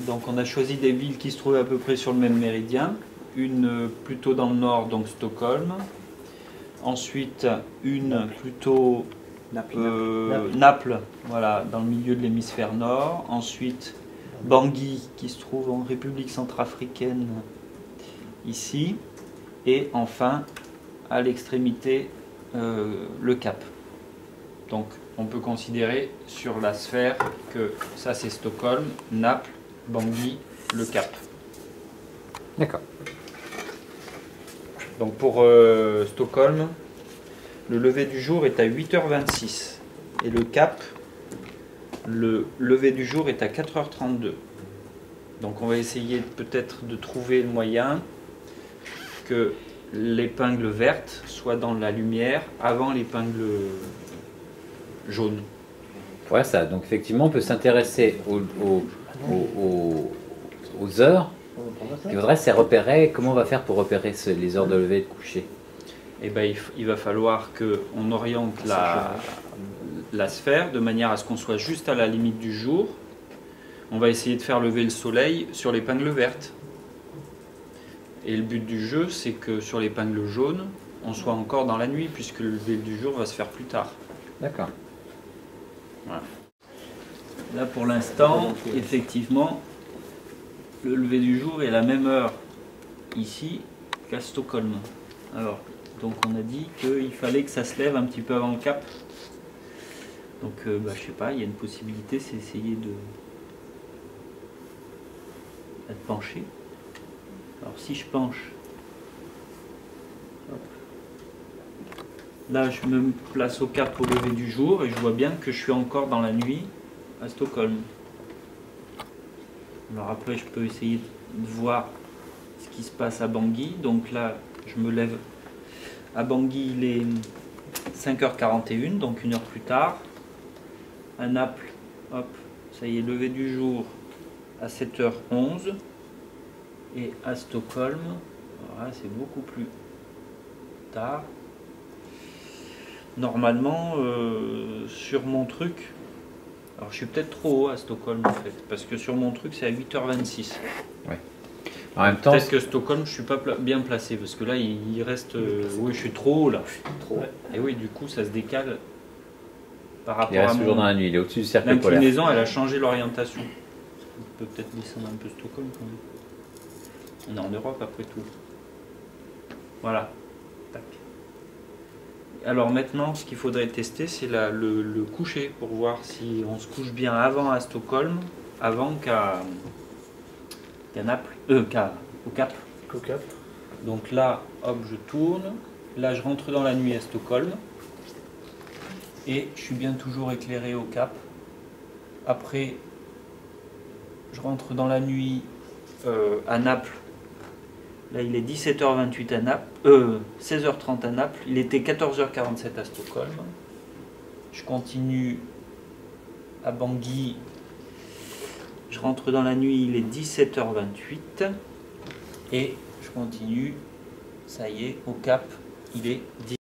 Donc on a choisi des villes qui se trouvent à peu près sur le même méridien. Une plutôt dans le nord, donc Stockholm. Ensuite une plutôt Naples, voilà, dans le milieu de l'hémisphère nord. Ensuite Bangui qui se trouve en République centrafricaine ici. Et enfin à l'extrémité le Cap. Donc on peut considérer sur la sphère que ça c'est Stockholm, Naples, Bangui, le Cap. D'accord. Donc pour Stockholm, le lever du jour est à 8h26 et le Cap, le lever du jour est à 4h32. Donc on va essayer peut-être de trouver le moyen que l'épingle verte soit dans la lumière avant l'épingle jaune. Voilà ça. Donc effectivement, on peut s'intéresser aux heures. Ce qu'il faudrait, c'est repérer comment on va faire pour repérer les heures de lever et de coucher. Eh ben, il va falloir qu'on oriente la sphère de manière à ce qu'on soit juste à la limite du jour. On va essayer de faire lever le soleil sur l'épingle verte. Et le but du jeu, c'est que sur l'épingle jaune, on soit encore dans la nuit, puisque le lever du jour va se faire plus tard. D'accord. Voilà. Là, pour l'instant, effectivement, le lever du jour est à la même heure ici qu'à Stockholm. Alors, donc on a dit qu'il fallait que ça se lève un petit peu avant le Cap. Donc, je sais pas, il y a une possibilité, c'est essayer de pencher. Alors si je penche, hop. Là je me place au Cap au lever du jour et je vois bien que je suis encore dans la nuit à Stockholm. Alors après je peux essayer de voir ce qui se passe à Bangui. Donc là je me lève à Bangui, il est 5h41, donc une heure plus tard. À Naples, hop, ça y est, lever du jour à 7h11. Et à Stockholm, voilà, c'est beaucoup plus tard. Normalement, sur mon truc, alors je suis peut-être trop haut à Stockholm en fait, parce que sur mon truc c'est à 8h26. Ouais. En même temps, peut-être que Stockholm je suis pas bien placé, parce que là il reste, oui je suis trop haut là. Ouais. Et oui, du coup ça se décale par rapport il reste à toujours dans la nuit, il est au-dessus du cercle polaire. L'inclinaison, elle a changé l'orientation. On peut peut-être descendre un peu Stockholm quand même. On est en Europe après tout. Voilà. Tac. Alors maintenant, ce qu'il faudrait tester, c'est le coucher pour voir si on se couche bien avant à Stockholm, avant qu'à Naples, au Cap. Au Cap. Donc là, hop, je tourne. Là, je rentre dans la nuit à Stockholm. Et je suis bien toujours éclairé au Cap. Après, je rentre dans la nuit à Naples. Là, il est 17h28 à Naples, 16h30 à Naples. Il était 14h47 à Stockholm. Je continue à Bangui. Je rentre dans la nuit, il est 17h28. Et je continue, ça y est, au Cap, il est